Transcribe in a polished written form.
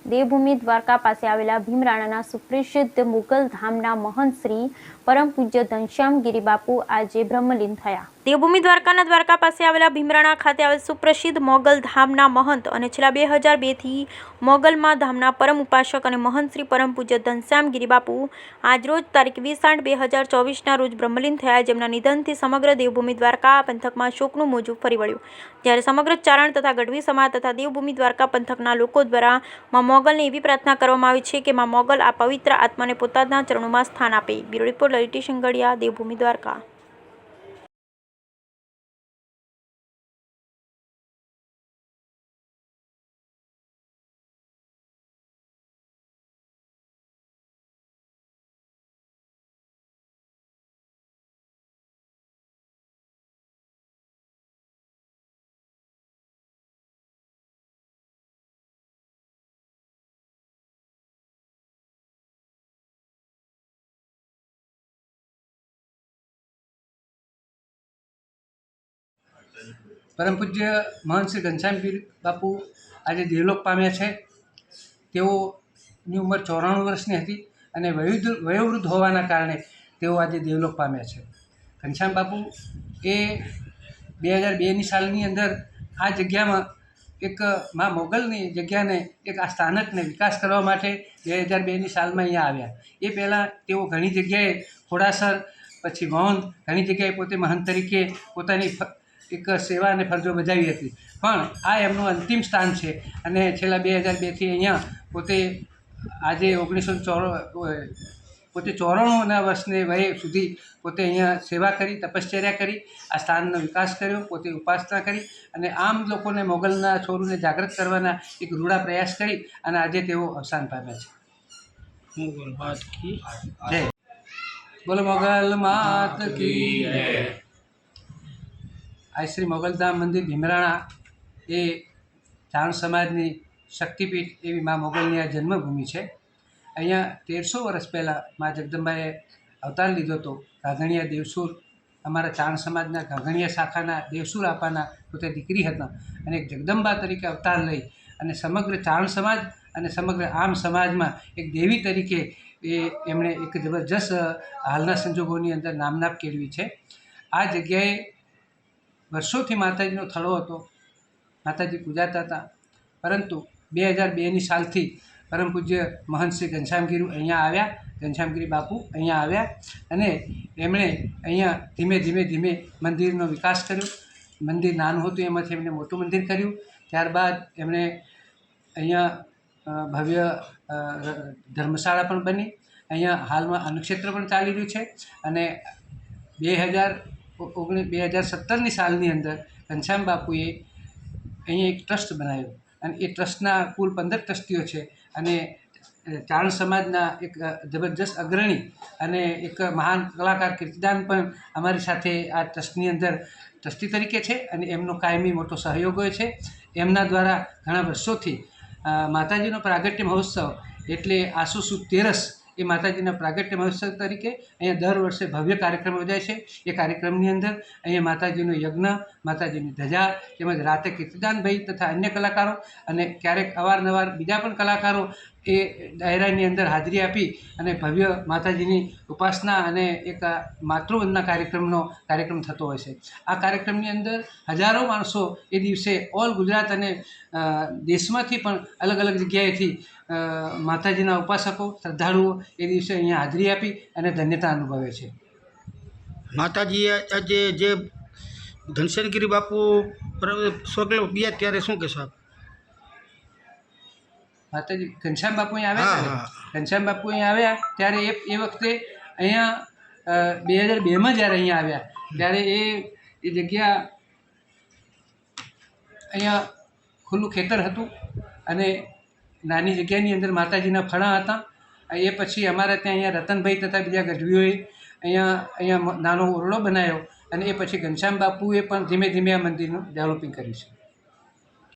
દેવભૂમિ દ્વારકા પાસે આવેલા ભીમરાણાના સુપ્રસિદ્ધ મુગલ ધામના મહંત શ્રી પરમ પૂજ્ય ઘનશ્યામ ગિરી બાપુ આજે બ્રહ્મલીન થયા। દેવભૂમિ દ્વારકાના દ્વારકા પાસે આવેલા ભીમરાણા ખાતે આવેલ સુપ્રસિદ્ધ મોગલ ધામના મહંત અને છેલ્લા 2002 થી મોગલમાં ધામના પરમ ઉપાસક અને મહંત શ્રી પરમ પૂજ્ય ઘનશ્યામ ગિરી બાપુ આજરોજ તારીખ 20/8/2024ના રોજ બ્રહ્મલીન થયા, જેમના નિધનથી સમગ્ર દેવભૂમિ દ્વારકા પંથકમાં શોકનું મોજું ફરી વળ્યું। જ્યારે સમગ્ર ચારણ તથા ગઢવી સમાજ તથા દેવભૂમિ દ્વારકા પંથકના લોકો દ્વારા માં મોગલને એવી પ્રાર્થના કરવામાં આવી છે કે માં મોગલ આ પવિત્ર આત્માને પોતાના ચરણોમાં સ્થાન આપે। Bureau report Lalit Shangadiya, Devbhumi Dwarka. परम पूज्य महंत श्री घनश्याम गिरी बापू आज देवलोक पाम्या छे। तेओनी उमर 94 वर्षनी हती अने वयोवृद्ध होवाना कारणे तेओ आज देवलोक पाम्या छे। घनश्याम बापू ए 2002 सालनी अंदर आ जग्यामां एक मां मोगलनी जग्याने एक आ स्थानकने विकास करवा माटे 2002 सालमां अहींया आव्या। ए पहेला तेओ घणी जग्याए खोडासर पछी गोंद घणी जग्याए पोते महंत तरीके पोतानी एक सेवा अने फरजो बजावी हती, पण आ एमनुं अंतिम स्थान छे अने छेल्ला 2002 थी अहींया पोते आजे 94 वर्षने वये सुधी पोते अहींया सेवा करी, तपश्चर्या करी, आ स्थाननो विकास कर्यो, पोते उपासना करी अने आम लोकोने मोगलना छोरुने जागृत करवाना एक रूढ़ा प्रयास करी अने आजे तेओ अवसान पाम्या छे। मोगल मात की जय। बोलो मोगल मात की जय। आज श्री मोगलधाम मंदिर भीमराणा ए चारण समाजनी शक्तिपीठ एवी माँ मोगलनी आ जन्मभूमि है। अहींया 1300 वर्ष पहला माँ जगदंबाए अवतार लीधो तो। घाघणिया देवसूर अमारा चारण समाजना घाघणिया शाखाना देवसूर आपाना पोते दीकरी हता अने एक जगदंबा तरीके अवतार लई अने समग्र चारण समाज अने समग्र आम समाज में एक देवी तरीके एमणे एक जबरदस्त हालना संजोगोनी अंदर नामनाप केळवी छे। आ जग्याए वर्षोथी माताजीनो थळो हतो, माताजी पूजाता था, परंतु 2002 सालथी परम पूज्य महंत श्री घनश्याम गिरी अहींया आव्या। घनश्याम गिरी बापू अहींया आव्या अने एमणे अहींया धीमे धीमे धीमे मंदिरनो विकास कर्यो। मंदिर नानुं हतुं एमांथी एमणे मोटुं मंदिर कर्युं। त्यारबाद एमणे अहींया भव्य धर्मशाळा पण बनी। अहींया हालमां अन्नक्षेत्र पण चाली रह्युं छे अने 2017 सालनी अंदर घनश्याम बापूए अहीं एक ट्रस्ट बनाव्यो अने ए ट्रस्टना कुल 15 ट्रस्टीओ छे अने चारण समाजना एक जबरदस्त अग्रणी अने एक महान कलाकार कीर्तिदान पण अमारी साथे आ ट्रस्टनी अंदर ट्रस्टी तरीके छे अने एमनो कायमी मोटो सहयोग होय छे। एमना द्वारा घणा वर्षोथी माताजीनो प्रागट्य महोत्सव एटले आसु सुद 13 ए माताजीना प्रागट्य महोत्सव तरीके अहींया दर वर्षे भव्य कार्यक्रम योजाय छे। ए कार्यक्रमनी अंदर अहींया माताजीनो यज्ञ, माताजीनी धजा तेमज राते कीर्तिदान भाई तथा अन्य कलाकारो अने क्यारेक अवारनवार बीजा पण कलाकारो ए डायरानी अंदर हाजरी आपी अने भव्य माताजीनी उपासना अने एक मातृवंदना कार्यक्रम थतो होय छे। आ कार्यक्रमनी अंदर हजारों माणसो ए दिवसे ऑल गुजरात अने देशमांथी पण अलग अलग जग्याएथी माताजीना उपासको श्रद्धाळुओ ए दिवसे अहींया हाजरी आपी अने धन्यता अनुभवे छे। माताजी आज जे घनश्याम गिरी बापू स्वर्गलोक गया त्यारे शुं कहेशो आप? माताजी घनश्याम बापू अहीं आव्या, घनश्याम बापू अहीं आव्या त्यारे ए वखते अहींया 2002 में ज्यारे अहींया आव्या त्यारे ए जग्या अहींया खुल्लुं खेतर हतुं अने नानी जग्यानी अंदर माताजीना फळा हता। ए पछी अमारे त्यां अहींया रतनभाई तथा बीजा गઢવીઓએ अहींया नानो ओरडो बनाव्यो अने ए पछी घनश्याम बापूए पण धीमे धीमे आ मंदिरनुं डेवलपिंग कर्युं छे।